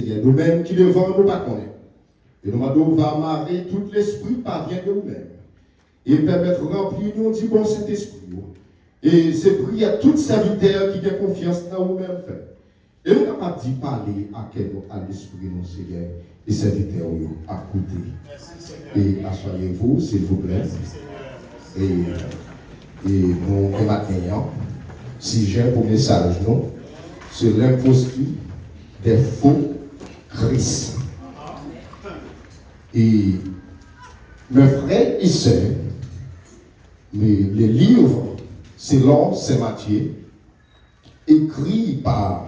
Seigneur, nous-mêmes qui devons nous pas connaître. Et nous va marrer tout l'esprit parvient de nous-mêmes. Et permettre de remplir nous du bon Saint-Esprit. Et c'est prier tout serviteur qui a confiance dans nous-mêmes. Et nous n'avons pas dit parler à l'esprit, mon Seigneur, et serviteurs à côté. Et asseyez-vous, s'il vous plaît. Et nous, le matin, si j'ai pour message, non, c'est l'imposture des faux Christ. Et mes frères et sœurs, les livres, selon Saint Matthieu, écrit par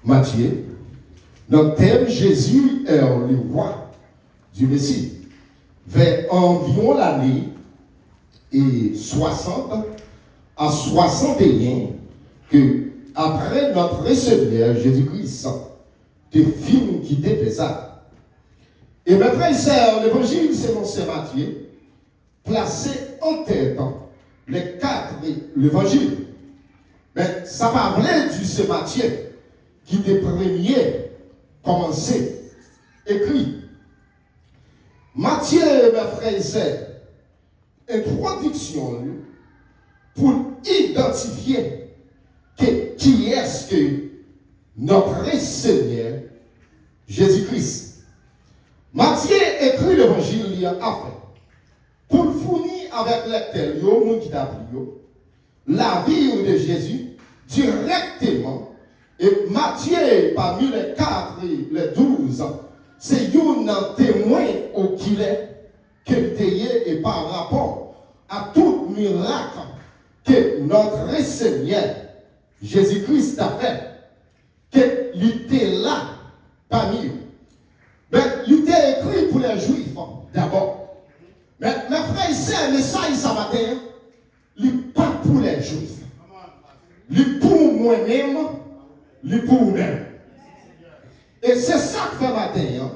Matthieu, dans le thème Jésus est le roi du Messie, vers environ l'année 60 à 61, que après notre Seigneur Jésus-Christ, des films qui étaient ça. Et mes frères et sœurs, l'évangile selon Saint Matthieu, placé en tête les 4 l'évangile. Mais ça parlait du Saint Matthieu, qui était premier commencé, écrit. Matthieu, mes frères et sœurs, introduction pour identifier qui est-ce que notre Seigneur Jésus-Christ. Matthieu écrit l'évangile afin pour fournir avec lecteur, la vie de Jésus directement. Et Matthieu, parmi les 4 et les 12, c'est un témoin au qu'il est, et par rapport à tout miracle que notre Seigneur Jésus-Christ a fait, qu'il était là parmi eux. Mais il était écrit pour les Juifs d'abord. Mais mes frères et sœurs, le message ce matin, il n'est pas pour les Juifs. Il est pour moi-même, il est pour vous-même. Et c'est ça que fait matin,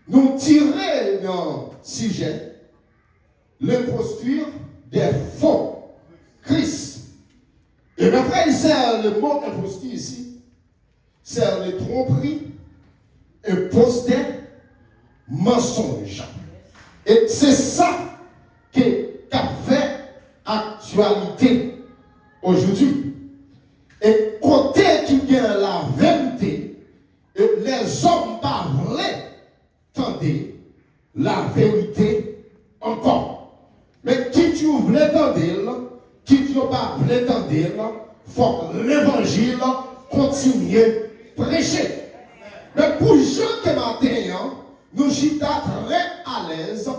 nous tirer dans le sujet l'imposture des faux Christ. Et mes frères et sœurs, le mot imposture ici, c'est le tromperie, imposteur, mensonge. Et c'est ça qui a fait actualité aujourd'hui. Et côté qui vient la vérité, les hommes parlaient, tendez la vérité encore. Mais qui tu voulais tendre, qui tu pas voulais tendre, il faut que l'évangile continue à prêcher. Mais pour les gens qui matin, nous sommes très à l'aise,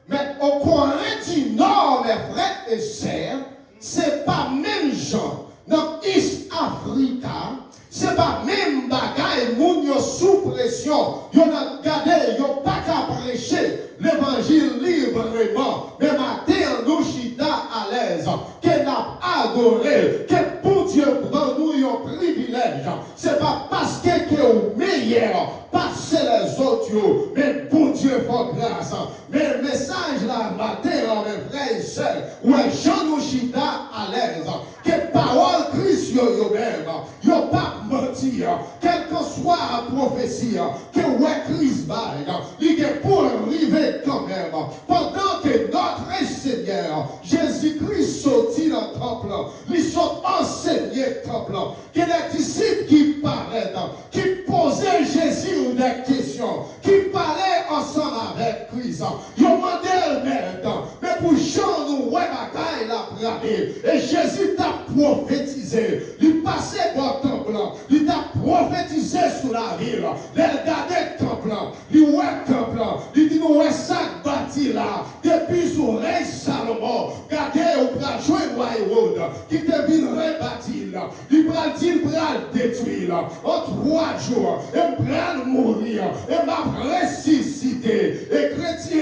mais au Corée du Nord, mes frères et sœurs, ce n'est pas même gens dans East Africa, ce n'est pas même bagaille, moun sous pression, ils ont gardé, ils n'ont pas qu'à prêcher l'évangile librement, mais matin, nous sommes à l'aise, qu'elle a adoré, que bon Dieu prend nous un privilège, ce n'est pas parce que tu es meilleur, passer les autres, mais bon Dieu pour grâce. Mais le message là, matin, mes frères et sœurs, ouais, Jean nous chita à l'aise, que parole Christ yo-même, yo pas menti, quelle que soit la prophétie, que ouais Christ baille, il est pour arriver quand même, pendant que notre Seigneur, Jésus-Christ sortit dans le temple, ils sont enseignés le temple, que les disciples qui parlaient, qui posaient Jésus des questions, qui parlaient ensemble avec Christ, ils ont demandé le mérite, mais pour Jean nous, ouais, bataille la prière, et Jésus t'a prophétisé, il passait par le temple, il t'a prophétisé sur la ville, il regardait le temple, il ouais le temple, il dit nous ouais ça bâti là, depuis son règne Salomon, regardez au bras jouer royaume, qui te vient rebâtir là, il va dire, il va détruire là, en 3 jours, il va mourir, il va ressusciter, et chrétiens,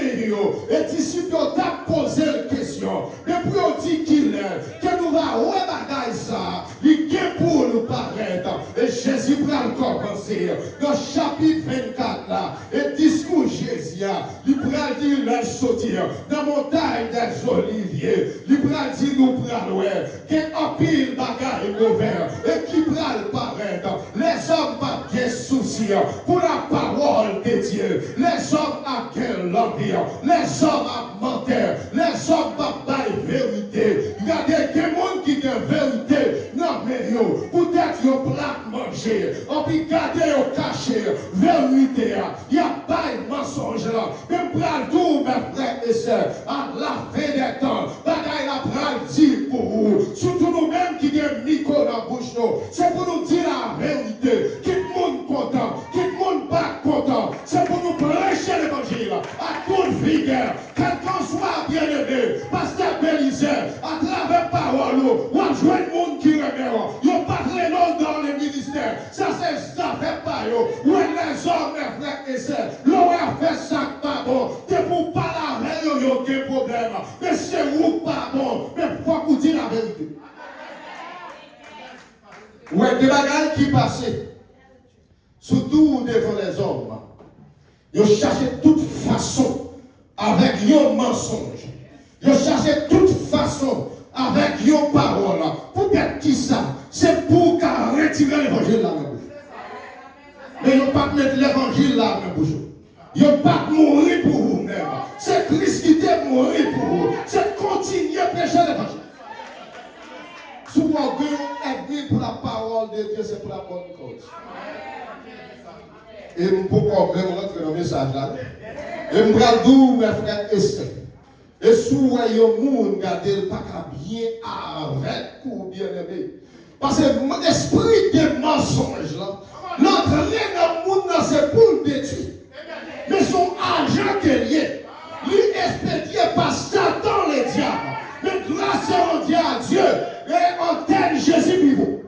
et disciples ont posé la question, depuis on dit qu'il est, que nous va ouais bagaille ça, il est pour nous paraître, et Jésus va commencer, dans le chapitre 24 là, et discours Jésus, il va dire, il sortir, dans la montagne des Oliviers, il va dire, nous prenons, qu'il y a un pile bagaille mauvais, et qui va paraître, les hommes pas de soucis, pour la dans la vie. Les hommes menteurs, les hommes pas de vérité. Regardez, il y a des gens qui ont vérité. Non, mais peut-être qu'ils ont plat manger. On peut garder au caché. Vérité, il n'y a pas de mensonge là. Même pour tout, mes frères et sœurs, à la fin des temps, bagaille la pral dit pour vous. Surtout nous-mêmes qui avons micro dans la bouche, c'est pour nous dire la vérité. Qui le monde content, qui le monde pas content. C'est pour nous prêcher l'évangile à toute vigueur. Quelqu'un soit bien aimé, pasteur Bélisée, à travers parole, ou à jouer le monde qui remet. Ils n'ont pas de nom dans les ministères. Ça, c'est ça, fait pas yo. Où les hommes, mes frères et sœurs, l'on a fait ça pas bon. C'est pour pas la veille, il y a aucun problème. Mais c'est où pas bon. Mais pourquoi vous dites la vérité? Ouais, des bagages qui passaient, surtout devant les hommes, ils cherchaient toute façon avec un mensonge. Ils cherchaient toute façon avec une parole. Peut-être qui ça? C'est pour retirer l'évangile là dans la bouche. Mais ils n'ont pas mettre l'évangile là dans la bouche. Ils n'ont pas mourir pour vous-même. C'est Christ qui t'a mourir pour vous. C'est continuer à prêcher l'évangile. Souvent, Dieu est pour la parole de Dieu, c'est pour la bonne cause. Et pourquoi même rentrer dans le message là? Et je vais dire, mes frères et sœurs, et souvent, il y a un monde qui ne pas bien avec ou bien aimé. Parce que l'esprit des mensonges, l'entraîner dans le monde, c'est pour le détruire. Mais son argent qui est lié, lui expédié par Satan, le diable. Mais grâce à Dieu, et en tel Jésus vivant.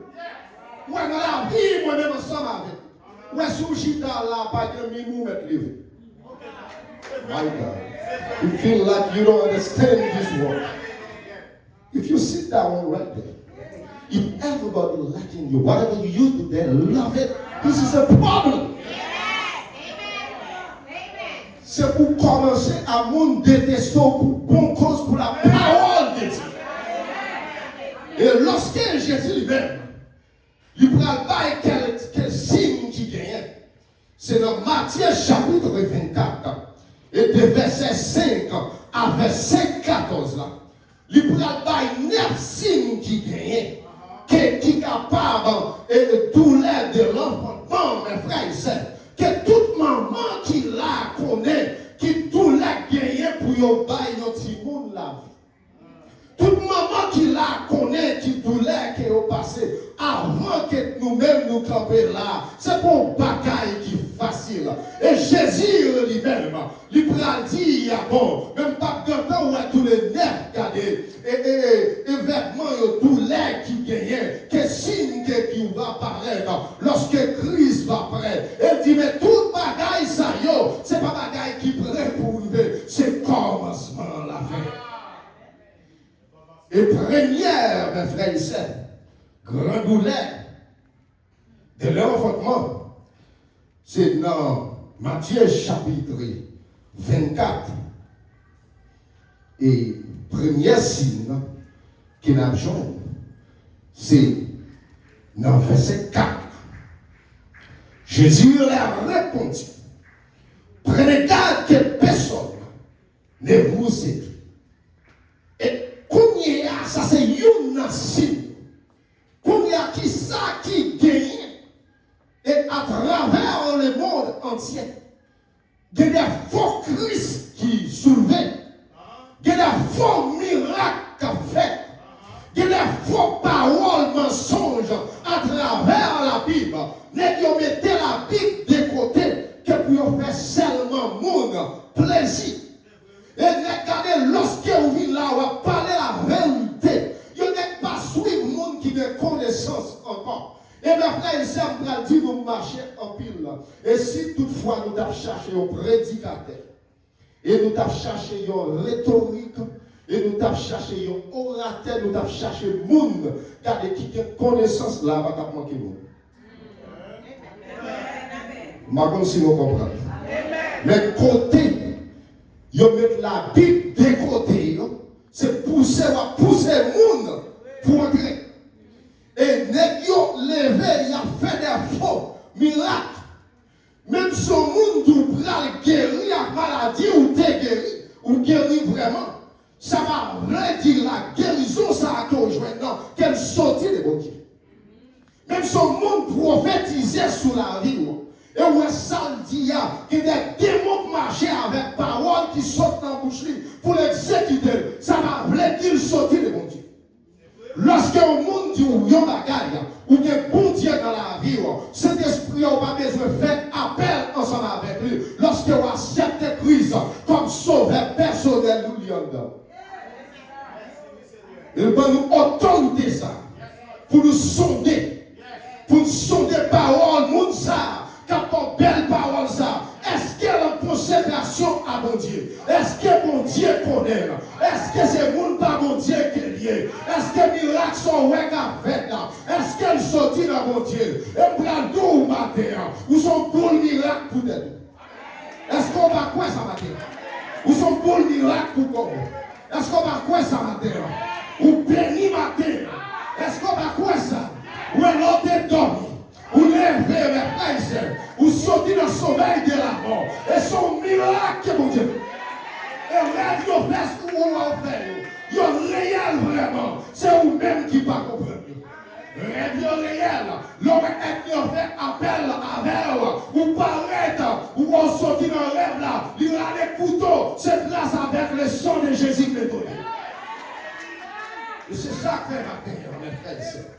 Ouais, dans la vie, moi-même ensemble avec. Ouais, sous Chita là, pas de mimou mettre livre. My God. You feel like you don't understand this word. If you sit down right there, if everybody liking you, whatever you use today, love it, this is a problem. C'est pour commencer à mon détester pour bon cause pour la parole de Dieu. Et lorsque Jésus lui-même, il prend pas quel signe qui gagne, c'est dans Matthieu chapitre 24, et de verset 5 à verset 14 là, il prend pas 9 signes qui gagne, qui est capable de douleur de l'enfantement, mes frères et sœurs. Que toute maman qui la connaît, qui tout l'a gagné pour yon bail notre monde la vie. Toute maman qui la connaît, qui tout l'a qui est passé, avant que nous-mêmes nous campions là, c'est pour bagaille qui est facile. Et Jésus lui-même, il prend dit, bon, même pas de temps où tous les nerfs gardés, et vêtements tout l'air qui gagnent, que signe qui va apparaître lorsque Christ va apparaître. Elle dit, mais toute bagaille ça yo, c'est pas bagaille qui prêt pour arriver, c'est commencement la fin. Et première, mes frères et sœurs, grand douleur de l'enfantement, c'est dans Matthieu chapitre 24. Et premier signe qu'il a besoin, c'est dans verset 4. Jésus leur a répondu, prenez garde que personne ne vous séduise. Et comme il y a, ça c'est une signe. Comme il y a qui ça qui gagne, et à travers le monde entier, il y a des faux Christ qui soulevait. Il y a des faux miracles faits. Il y a des faux paroles, mensonges à travers la Bible. Mais ils mettaient la Bible de côté que pour faire seulement monde plaisir. Et regardez, lorsque vous venez là, on va parler la vérité. Vous n'êtes pas suivre le monde qui n'a connaissance encore. Et mes frères et sœurs, nous dit nous marcher en pile. Et si toutefois nous avons cherché un prédicateur, et nous avons cherché une rhétorique, et nous avons cherché un orateur, nous avons cherché un monde, car qui a connaissance là, va pas manquer nous. Je ne sais pas si vous comprenez. Mais côté, ils mettent la Bible de côté, c'est pousser le monde pour entrer. Et ils ont levé, ils ont fait des faux miracles. Même si le monde doit guérir la maladie ou te ou guérir vraiment, ça va redire la guérison, ça a rejoint non, qu'elle sortit de bon Dieu. Même son monde prophétisait sur la vie. Et où est ça dit que des démons qui marchaient avec paroles qui sortent dans la bouche pour l'exécuter. Ça va dire sortir de bon Dieu. Lorsque le monde dit ou yon bagaille, ou que bon Dieu dans la vie, cet esprit n'a pas besoin de faire appel ensemble avec lui. Lorsque vous acceptez Christ comme sauveur personnel, nous lui en il va nous autorité ça pour nous sonder. Pour nous sonder parole, monde ça, quand belle parole ça. Est-ce qu'elle est en consécration à mon Dieu? Est-ce que mon Dieu connaît? Est-ce que c'est monde par mon Dieu qui est lié? Est-ce que miracle sont ouais fait là? Est-ce qu'elle sortit dans mon Dieu? Et prend tout matin, ou sont pour le miracle pour d'être? Est-ce qu'on va quoi ça matin? Ou sont pour le miracle pour quoi? Est-ce qu'on va quoi ça matin? Ou béni matin? Est-ce qu'on va quoi ça? Ou l'autre est dormi? Ou lever mes frères, ou sortir dans le sommeil de la mort. Et son miracle, mon Dieu. Et rêve, vous faites ce que vous faites. Vous réel vraiment. C'est vous-même qui ne pas comprendre. Rêve réel. L'homme est fait appel avec vous. Ou paraître, ou on sortit dans le rêve là. Il a les couteaux. C'est grâce avec le sang de Jésus qui est donné. Et c'est ça que fait matin, mes frères et sœurs.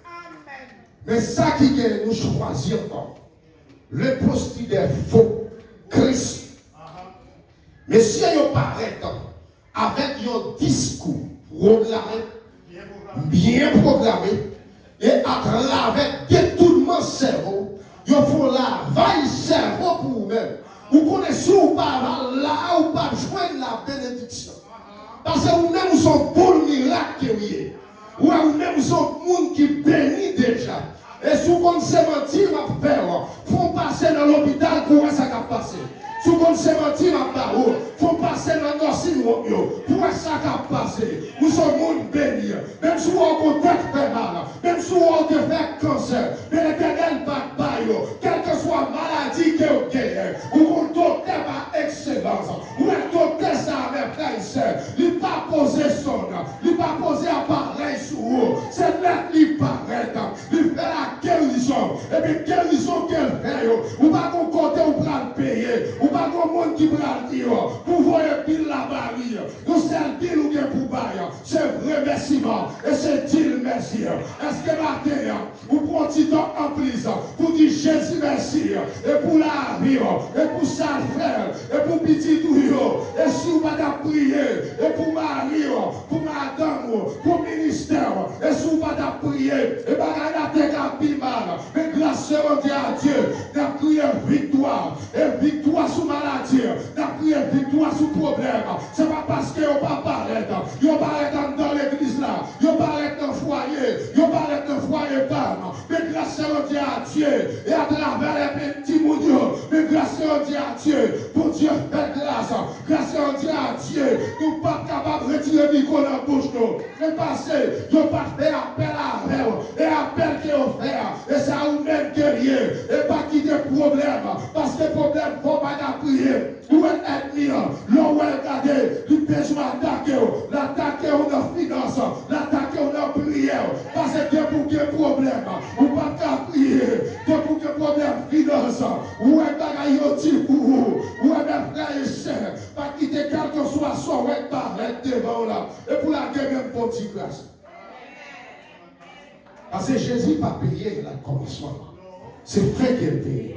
Mais ça qui nous choisit encore, le poste des faux Christ. Mais si on paraît avec un discours programmé, bien programmé, et à travers détournement cerveau, il faut laver le cerveau pour vous-même. Vous connaissez ou pas là ou pas joindre la bénédiction. Parce que vous-même vous sommes pour le miracle. Ou vous-même vous sommes monde qui bénit déjà. Et si vous connaissez mentir à faire, faut passer dans l'hôpital pour voir ça qui a passé. Si vous connaissez mentir à faire, faut passer dans le nursing home pour voir ça qui a passé. Nous sommes monde béni. Même si vous avez tête fait mal, même si vous avez fait cancer, mais l'éternel va bailler. Quelle que soit maladie que vous gagnez, ou vous docteur par excellence, ou un docteur ça avec frère, il ne pas poser son nom, il ne pas poser appareil sur vous. C'est là qu'il paraît, il fait la guérison. Et puis guérison qu'elle fait, ou pas qu'on côté ou pas le payer, ou pas qu'on monde qui va le dire, pour voir pile la barrière. Nous c'est dire ou bien pour bailler, c'est remerciement, et c'est dire merci. Est-ce que matin, vous prenez un petit temps en prison, pour dire Jésus merci, et pour la vie, et pour sa frère, et pour petit tuyau, et si vous pas prier, et pour Marie, pour madame, pour ministère, et si vous pas prier, et pas la tête à mal, mais grâce à Dieu, n'a prié victoire, et victoire sous maladie, n'a prié victoire sous problème. C'est pas parce que vous pas paraître, vous paraître dans l'église là, vous paraître dans le foyer, vous paraître dans le foyer femme, mais grâce à Dieu, et à travers les petits mounions, mais grâce à Dieu, pour Dieu fait grâce, grâce à Dieu, nous pas capables de retirer le micro dans la bouche, mais parce que vous pas fait appel à vous, et appel que vous faites, et ça vous-même guerrier, et pas quitter problème, parce que problème, il ne faut pas prier. Où est ennemi, l'on va regarder, il besoin d'attaquer, l'attaquer on a finance, l'attaquer on a prière, parce que pour qu'il y ait problème, ou pas qu'à prier, pour qu'il y ait problème finance, où est bagaille pour vous, où est mes frères et sœurs, pas quitter quel que soit son, où est paraître devant là, et pour la guerre même pour dire grâce. Parce que Jésus n'a pas payé le commencement. C'est vrai qu'il a payé.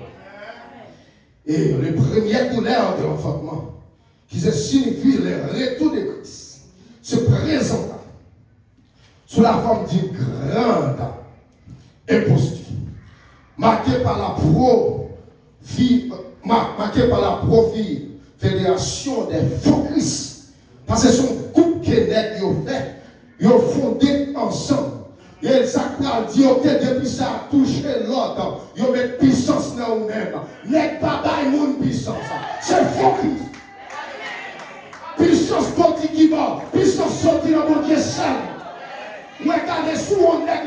Et le premier douleur de l'enfantement, qui signifie le retour de Christ, se présenta sous la forme d'une grande imposture, marquée par la profédération des faux Christ. Parce que son groupe qui est fait, ils ont fondé ensemble. Et ça a dit, ok, depuis ça a touché l'autre, ils ont mis puissance dans vous-même. N'est pas une puissance. C'est faux Christ. Puissance continuellement, puissance sortie dans mon Dieu seul. Regardez sous on est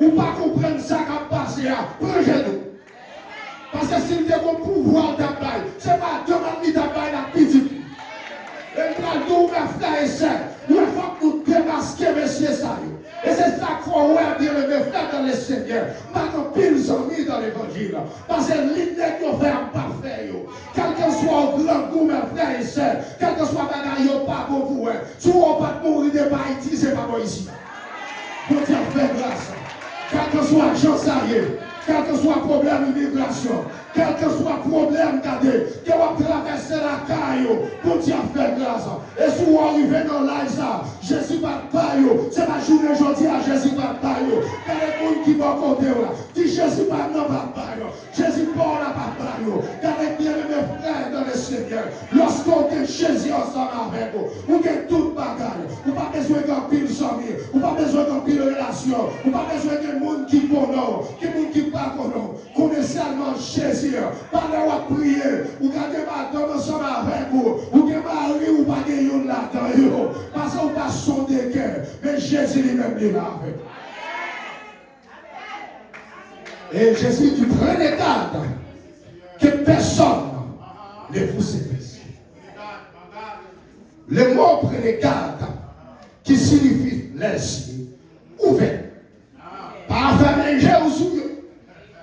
ou pas comprendre ça qui a passé, prends-le. Parce que s'il y a un pouvoir d'appel, ce n'est pas demander d'appel à petit. Et nous, mes frères et sœurs, il faut que nous démasquions, messieurs, ça. Et c'est ça qu'on voit bien mes frères dans le Seigneur. Pas de pile amis dans l'évangile. Parce que l'idée qu'on fait un parfait. Quel que soit au grand goût, mes frères et sœurs, quel que soit bagaille, pas bon pour eux. Si on ne pas mourir de Haïti, c'est pas bon ici. Pour Dieu faire grâce. Quel que soit chance à quel que soit problème d'immigration, quel que soit problème gardé, que va traverser la caille, pour Dieu faire grâce. Et si vous arrivez dans l'âge, Jésus va pas, c'est ma journée aujourd'hui à Jésus va pas. Car les gens qui vont côté là, dit Jésus va pas, Jésus parle à papa. Car les bien mes frères dans le Seigneur, lorsqu'on est Jésus ensemble avec vous, vous avez toute bagarre, vous n'avez pas besoin d'un pile famille, vous n'avez pas besoin d'un pile relation, vous n'avez pas besoin de monde qui connaît, qui pas seulement Jésus, parlez à prier, vous gardez madame ensemble avec vous, vous gardez mari ou pas de là-dedans, parce que vous pas son de cœur, mais Jésus lui-même est là avec vous. Et Jésus dit, prenez garde que personne ne vous séduise. Le mot prenez garde qui signifie l'esprit ouvert. Pas faire manger ou souillé.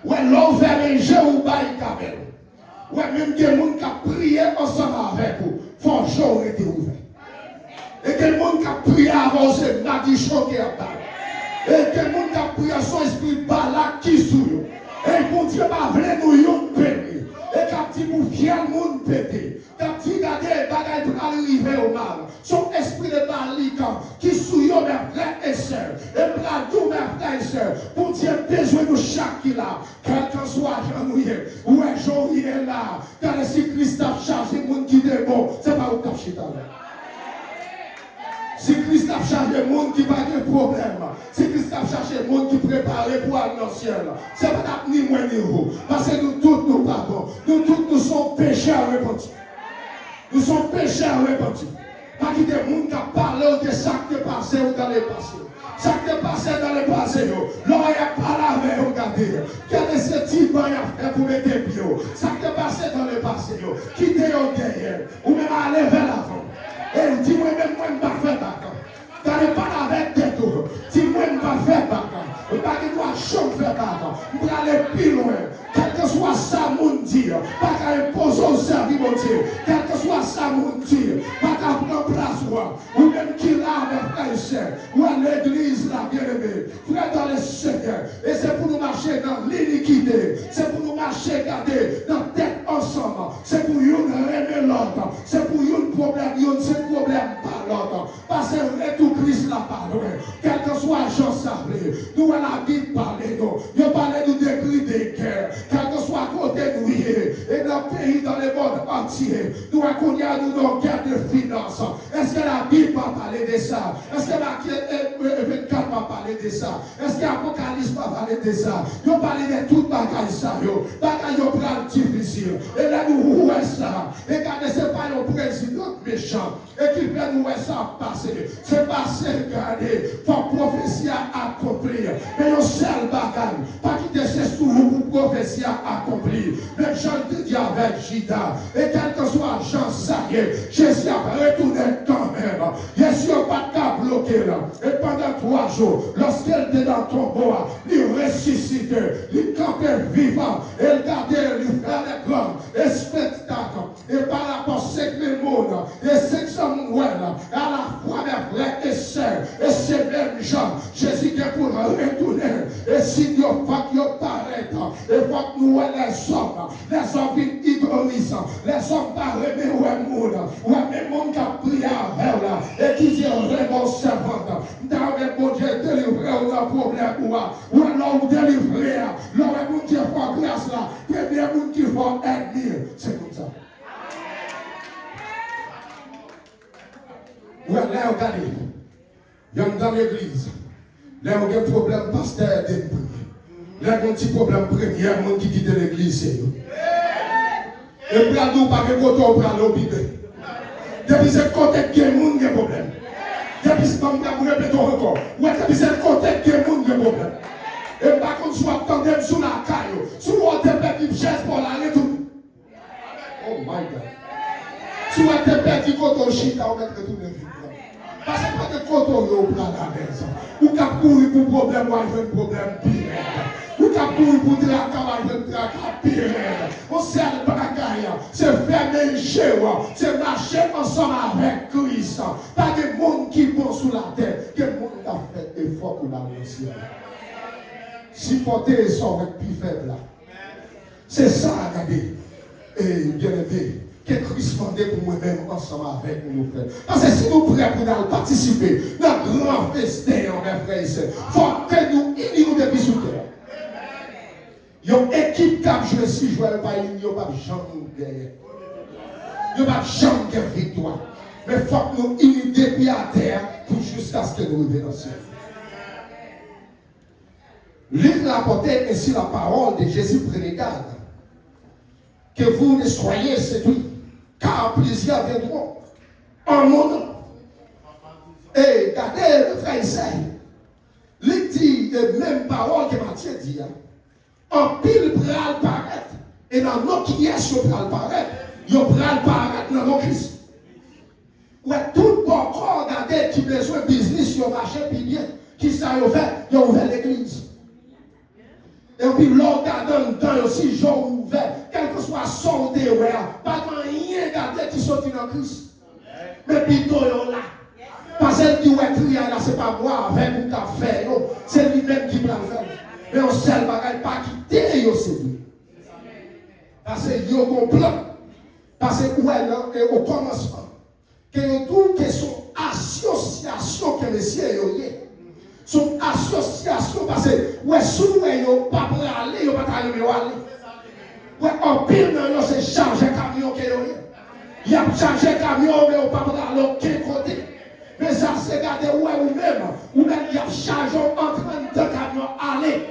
Ouais, l'on fait manger ou bail cabelle. Ouais, même que les gens qui ont prié ensemble avec vous, font jour été ouvert. Et que les gens qui ont prié avant, c'est Nadichon qui a parlé. Et que les gens qui ont prié son esprit balak qui souille. Et pour Dieu, pas vrai nous yon péri. Et quand tu nous fier le monde pété. Quand tu regardes les bagages pour arriver au mal. Son esprit de balikan qui souille mes frères et sœurs. Et pour tous mes frères et sœurs. Pour Dieu, besoin de chaque qui là. Quel que soit janouillé. Ou un jour il est là. Car si Christ a chargé le monde qui est bon. C'est pas au cap chita. Si Christ a chargé le monde qui n'a pas de problème, si Christ a chargé le monde qui prépare pour aller dans le ciel, ce n'est pas ni moi ni vous. Parce que nous tous nous pardons. Nous tous nous sommes pécheurs repentis. Nous sommes pécheurs repentis. Pas qu'il y ait des gens qui parlent de ça qui est passé ou dans le passé. Ça qui est passé dans le passé, l'on a parlé avec regardez. Quel est ce type de fait pour mettre des pieds? Ça qui est passé dans le passé, quittez au derrière, ou même aller vers l'avant. Et dis-moi même moi, je ne vais pas faire bac. Tu n'as pas avec tête. Dis-moi, je ne vais pas faire bac. Je ne vais pas faire bac. Je vais aller plus loin. Quel que soit ça, mon Dieu, pas qu'à imposer au service, mon Dieu. Quel que soit ça, mon Dieu, pas qu'à prendre place, ou même qui l'a avec frère et sœur, ou à l'église, là, bien aimé. Frère dans le Seigneur. Et c'est pour nous marcher dans l'iniquité. C'est pour nous marcher, garder dans tête ensemble. C'est pour nous aimer l'autre. C'est pour nous problème, c'est problème pas l'autre. Parce que retour Christ la parole. Quel que soit Jean Sablé, nous à la Bible parler, nous parlons de décrit des guerres. Quel que soit côté nous et dans le pays, dans le monde entier, nous avons nos guerres de finances. Est-ce que la Bible va parler de ça? Est-ce que Matthieu 24 va parler de ça? Est-ce que l'Apocalypse va parler de ça? Nous parlons de tout bagaille ça, bagaille au plan difficile. Et là nous voyons ça. Et regardez, ce n'est pas un président méchant. Et qui fait nous ça passer. C'est passé, regardez, pour prophétie à accomplir. Mais un seul bagaille, pas quitter ce toujours pour prophétie à accomplir. Même Jean te dit avec Jida. Et quel que soit Jean, ça y est, Jésus a retourné quand même. Jésus n'a pas qu'à bloquer là. Et pendant 3 jours, lorsqu'elle était dans ton bois, il ressuscitait, il campait vivant, il gardait, il fait les grands, et spectacle. Et par rapport à 5 000 mondes, et 500 mouelles, à la fois mes frères et sœurs, et ces mêmes gens, Jésus est pour retourner. Et si nous paraît, et faut que nous les hommes hydraulisants, les hommes parlent, mais où est le monde, où est le monde qui a prié avec là, et qui dit, vraiment servante, dans le bon Dieu, délivré ou un problème, ou alors vous délivrez, là, le monde qui fait grâce là, premier monde qui fait ennemi, c'est comme ça. Ouais, là, regardez, il y a dans l'église, là, il y a un problème pasteur d'ennemi. Là, il y a un petit problème premier, monde qui quitte l'église, c'est eux. Et puis, nous, par contre, on prend l'hôpital. Depuis ce côté, il y a un monde qui a un problème. Depuis ce moment, vous répétez encore. Ouais, depuis ce côté, il y a un monde qui a un problème. Et par contre, soit tandem sous la caille, sous l'autre, qui chaise pour la retour. Oh my God. Si vous êtes perdu quand on chita, on va retourner vite. Parce que pas de quand on est à la maison. Ou qu'à courir pour problème, ou à jouer un problème pire. Ou qu'à courir pour traquer, ou à jouer un traquet pire. On sait le bagaille, c'est fermer chez vous, c'est marcher ensemble avec Christ. Pas de monde qui vont sous la terre, que le monde a fait effort pour aller au ciel. Supporter les sorts avec plus faible là. C'est ça, regardez. Et bien aimé, que Christ demandait pour moi-même ensemble avec nous, frères. Parce que si nous prêts pour participer dans le grand festin, mes frères et sœurs, il faut que nous unissions depuis sous terre. Il y a une équipe qui a joué si je ne vais pas unir, il n'y a pas de jambe derrière. Il n'y a pas de jambe de victoire. Mais il faut que nous unissions depuis à terre pour jusqu'à ce que nous revions dans le ciel. L'île rapportait ainsi la parole de Jésus prenez garde. Que vous ne soyez séduits, car plusieurs viendront en mon nom. Et regardez le frère Isaïe, il dit les mêmes paroles que Matthieu dit. En pile pral paraître, et dans nos qui est sur pral paraître, il pral paraître dans nos Christ. Ouais, tout bon corps, regardez qui besoin de business, il a marché puis bien, qui ça il a ouvert l'église. Et puis l'autre dans le temps aussi, j'ai ouvert, quel que soit son déware, pas de rien garder qui sortit dans Christ. Mais plutôt là. Parce que dit ouais, crier là, c'est pas moi avec mon café, c'est lui-même qui va le faire. Mais on ne sait pas quitter yo c'est lui. Parce que yo comprend. Parce que ouais là, au commencement, que tout que son association que monsieur yo y son association parce que ouais sous yo pas pour aller yo pas aller ouais en pile non c'est charger camion que yo y a charger camion mais pas pour aller aucun côté mais ça c'est garder ouais ou même il y a chargé en train de camion aller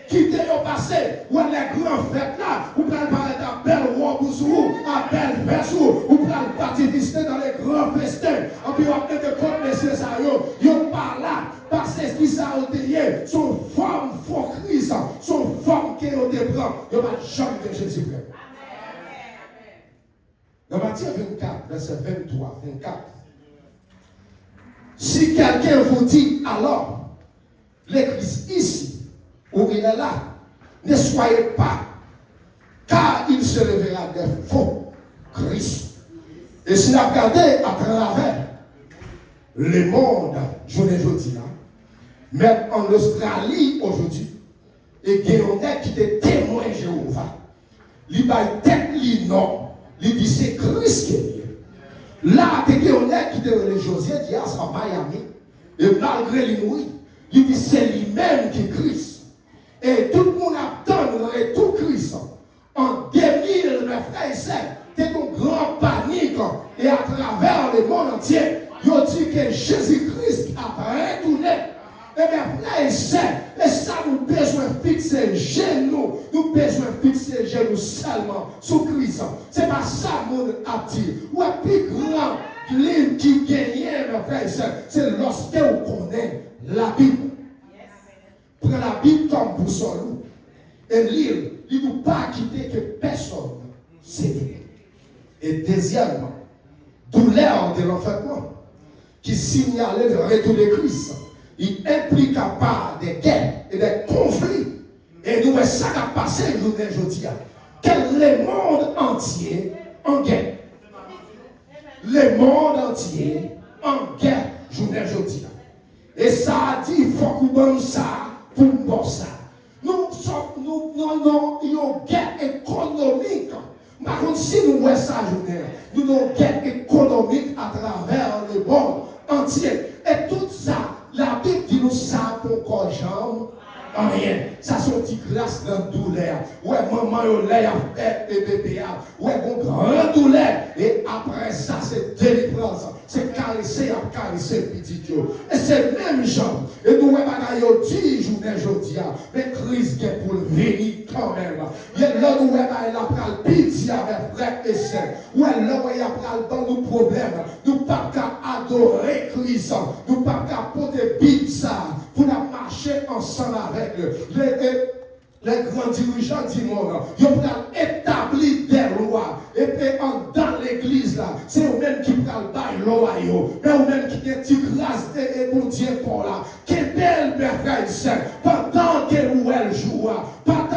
quitter au passé ou les grands fêtes là ou prendre parler à belle robe ou à belle veste ou prendre participer dans les grands festins en puis on de compte messieurs ça yo pas là parce que ce qui ça a été son forme fort Christ son forme qui on déprend yo pas jamais de Jésus Christ. Dans Matthieu 24 verset 23 24 si quelqu'un vous dit alors l'église ici où il est là, ne soyez pas, car il se révélera des faux Christ. Et si vous regardez à travers le monde, je ne dis pas, même en Australie aujourd'hui, et il y a qui te témoin Jéhovah, il va être non, il dit c'est Christ qui est. Là, il y a qui te religieux, il dit à Miami, et malgré lui mourir, il dit c'est lui-même qui est Christ. Et tout le monde attend le tout Christ. En 2000, mes frères et sœurs, c'est une grande panique. Et à travers le monde entier, ils ont dit que Jésus-Christ a retourné. Et mes frères et sœurs, et ça nous besoin de fixer les genoux. Nous besoin de fixer les genoux seulement sur Christ. Ce n'est pas ça le monde a dit. Ou un plus grand livre qui gagne, mes frères et sœurs, c'est lorsque vous connaissez la Bible. Prends la Bible comme pour son loup. Et lire, il ne peut pas quitter que personne s'éveille. Et deuxièmement, douleur de l'enfantement qui signalait le retour de Christ. Il implique pas des guerres et des conflits. Et nous, ça qui a passé aujourd'hui. Que le monde entier en guerre. Le monde entier en guerre aujourd'hui. Et ça a dit, il faut qu'on ça. Pour nous, ça. Nous avons une guerre économique. Par contre, si nous voyons ça, nous avons une guerre économique à travers le monde entier. Et tout ça, la Bible dit nous ça pour qu'on jambe rien. Ça sont des grâces dans la douleur. Ouais, maman, yo lait à faire et bébé. Ouais, bon, grande douleur. Et après ça, c'est délivrance. C'est caresser à caresser petit Dieu. Et c'est même genre. Et nous, ouais, bagaille, 10 journées, aujourd'hui. Mais Christ est pour venir quand même. Il y a là où il a pris le pitié avec frère et sœur. Ouais, là où il a pris dans nos problèmes. Nous ne pouvons pas adorer Christ. Nous ne pouvons pas porter bite ça. Pour marcher ensemble avec les grands dirigeants du monde. Ils ont établi des lois. Et puis dans l'église là,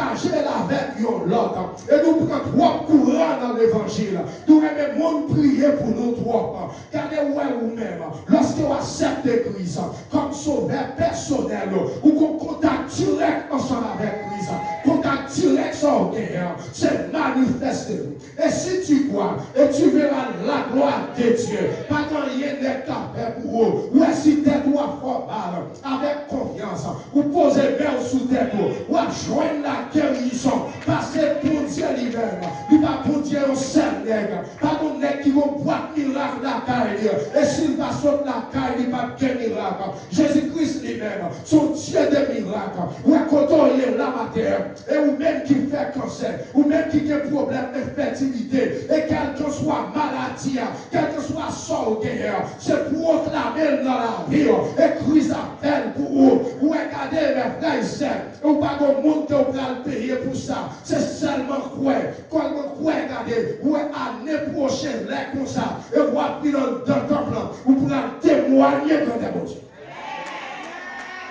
partager avec l'autre. Et nous prenons trois courants dans l'évangile. Nous aimons monde prier pour nous trois. Regardez vous-même, lorsque vous acceptez Christ comme sauveur personnel, ou qu'on contact direct ensemble avec Christ, contact direct sans guerre, c'est manifesté. Et si tu crois, et tu verras la gloire de Dieu, pas quand rien n'est capable pour vous, ou si tu dois fort mal, avec confiance, ou poser main sous tête, ou joindre la guérison, parce que pour Dieu lui-même, il va pour Dieu un seul nègre, pas mon nègre qui va boire miracle la caille, et s'il va sauter la caille, il va bien miracle. Jésus-Christ lui-même, son Dieu de miracle, ou à côté la matière, et ou même qui fait cancer, ou même qui a problème d'infertilité, et quelle que soit maladie, quel que soit son guerre, c'est pour proclamer dans la vie, et Christ appelle pour vous, ou regardez mes frères et sœurs, ou pas de monde qui va le payer pour ça, c'est seulement quoi, quand on croit, regardez, ou année prochaine, là comme ça, et vous appuyez dans le temple, ou pour témoigner dans des bons.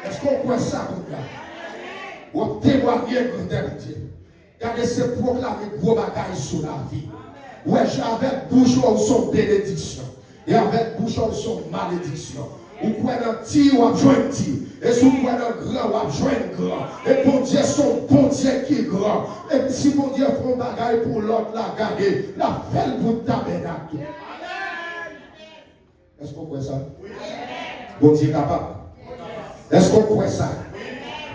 Est-ce qu'on croit ça comme ça? Ou témoigner dans des bons. Regardez, c'est proclamer gros bagages sur la vie. Ouais, avec bouche ou son bénédiction. Et avec bouche ou son malédiction. Ou quoi dans ti ou à joindre ti. Et si vous dans grand ou à joindre grand. Et bon Dieu, son bon Dieu qui est grand. Et si bon Dieu fait un bagage pour l'autre, la garder, la fait pour tabernacle. Est-ce qu'on croit ça? Bon Dieu est capable. Est-ce qu'on croit ça?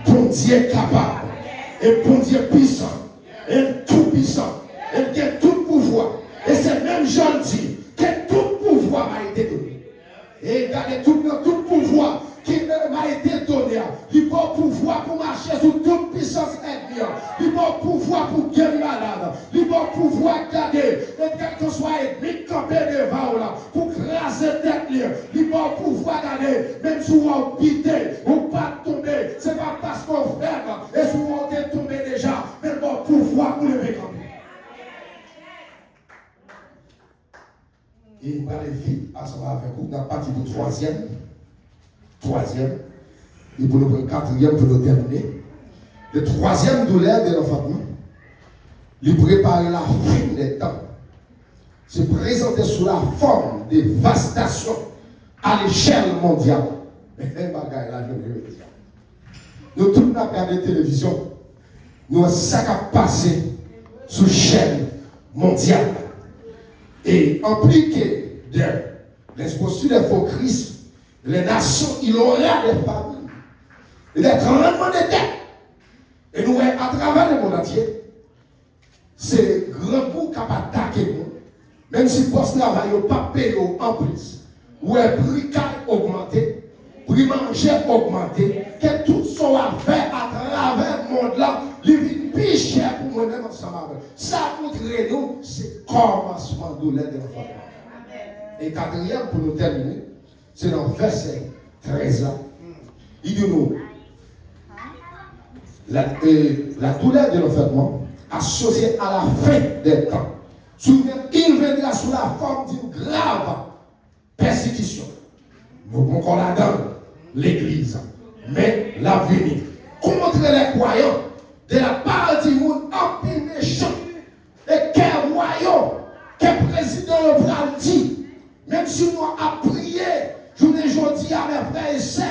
Bon Dieu est capable. Et bon Dieu puissant. Et tout puissant. Et qui a tout pouvoir. Et c'est même gentil que tout pouvoir m'a été donné. Et regardez tout pouvoir qui m'a été donné. Il faut pouvoir pour marcher sur toute puissance ennemie. Il faut pouvoir pour guérir malade. Il faut pouvoir garder. Et quel que soit ennemi campé devant là, pour craser tête. Il faut pouvoir garder. Même si vous habitez, ou pas tomber. Ce n'est pas parce qu'on fait. Et si vous êtes tombé déjà. Mais il faut pouvoir pour lever comme et il va aller vite ensemble avec vous. Dans la partie du troisième, et pour le quatrième, pour le terminer. Le troisième douleur de l'enfantement, il prépare la fin des temps. Se présenter sous la forme de dévastation à l'échelle mondiale. Mais même bagaille là, je veux dire. Nous tous nous regardons la télévision. Nous ça qui passé sous chaîne mondiale. Et impliqué de l'exposition des faux Christ, les nations, il aura des familles, des tremblements de terre. Et nous, à travers le monde entier, c'est grand bout qui a attaqué nous, même si le post-travail n'a pas payé en plus, où le prix a augmenté, le prix manger augmenté, que tout soit fait à travers le monde là, il vit plus cher pour moi-même ensemble. Ça montre nous, c'est commencement de l'aide de l'enfant. Et quatrième, pour nous terminer, c'est dans le verset 13 là. Il dit nous, la douleur de l'enfermement associée à la fin des temps. Souvent, il viendra sous la forme d'une grave persécution. Nous comprenons là-dedans l'Église, mais l'avenir. Contre les croyants, de la part du monde en plus méchant, et quel royaume, quel président le bras dit, même si nous avons prié, je vous dis à mes frères et sœurs,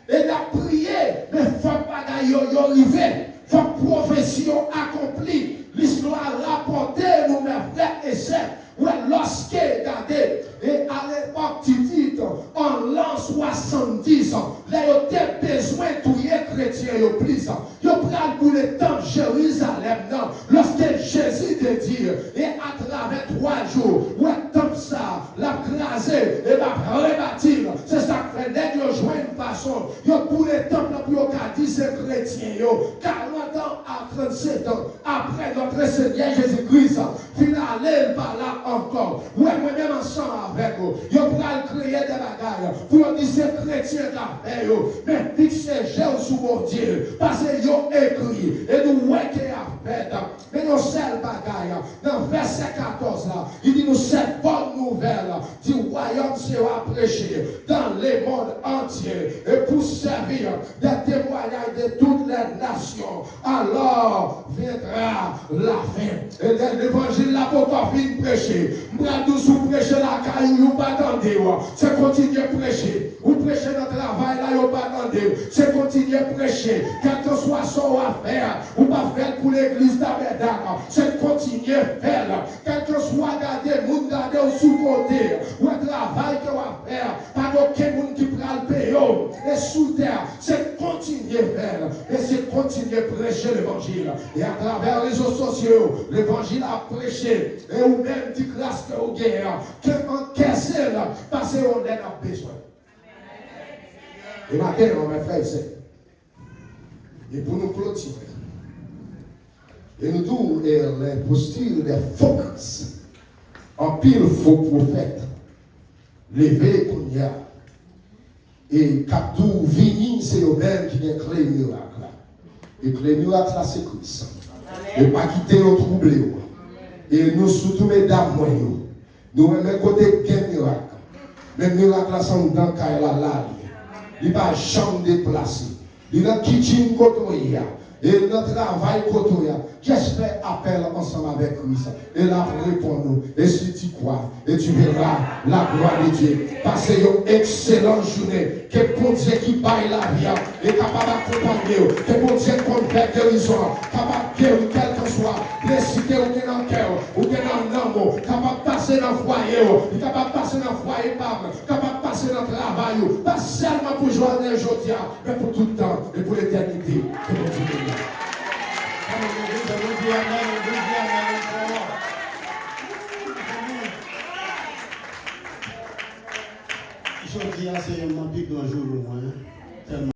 et nous prié, mais il faut pas arriver, il faut que prophétie accomplie, l'histoire rapportée, nous mes frères et sœurs, ouais, lorsque, regardez, et à l'époque, tu dis, en l'an 70, là, il y a besoin de tout chrétien, il prend pour le temps de Jérusalem, non, lorsque Jésus te dit, et à travers 3 jours, ouais, comme ça, l'a crasé, et va rebâtir, c'est ça que fait, dès que jouer une façon, il pour le temps, pour qu'il dit, c'est chrétien, 40 ans à 37 ans, après notre Seigneur Jésus-Christ, finalement, par là encore, ouais, moi-même ensemble avec vous, il pourra créer des bagages, pour dire, c'est chrétien d'affaires, mais fixez Jésus sous mon Dieu, parce que yo écrit, et nous voyons qu'il a fait, mais nous seul bagaille, dans verset 14 là, il dit nous cette bonne nouvelle du royaume sera prêché dans le monde entier, et pour servir des témoignages de toutes les nations. tribulation, alors viendra la fin. Et l'évangile là pour pas venir prêcher. Moi sous prêcher la caille, ou pas attendre. C'est continuer à prêcher. Ou prêcher dans le travail là, ou pas attendre. C'est continuer à prêcher. Quel que soit son affaire, ou pas faire pour l'église d'Abedak. C'est continuer à faire. Quel que soit garder, moun garder au sous-côté. Ou un travail que va faire. Pas aucun monde qui prend le payer. Et sous terre, c'est continuer à faire. Et c'est continuer à prêcher l'évangile. Et à travers les réseaux sociaux, l'évangile a prêché. Et ou même qui grâce que au guerre, que encaisser là, parce qu'on en a besoin. Et maintenant, mes frères et sœurs, et pour nous clôturer, et nous tous, les postures des focus, en pile faux prophètes, levé qu'on y a, et Kadou Vini, c'est le même qui a clé miracle. Et clé miracle, c'est Christ. Et pas quitter nos troubles. Et nous, surtout, mesdames, nous, même côté gain miracle. Mais miracle, là, c'est dans la lave. Il va jamais déplacer. Il a kitchen côté. Et notre travail côté. J'espère appel ensemble avec Christ. Et là, réponds-nous. Et si tu crois, et tu verras la gloire de Dieu. Passez une excellente journée. Que bon Dieu qui baille la vie. Et capable d'accompagner. Que bon Dieu qu'on fait guérison. Capable de guérir quel que soit. Décider ou bien dans le cœur. Ou bien dans l'amour. Capable de passer dans le foyer. Capable de passer dans le foyer. Capable de passer dans le travail. Pas seulement pour joindre aujourd'hui. Mais pour tout le temps. Et pour l'éternité. Que bon Dieu bénisse. Je dis à ce moment-là, un jour au moins.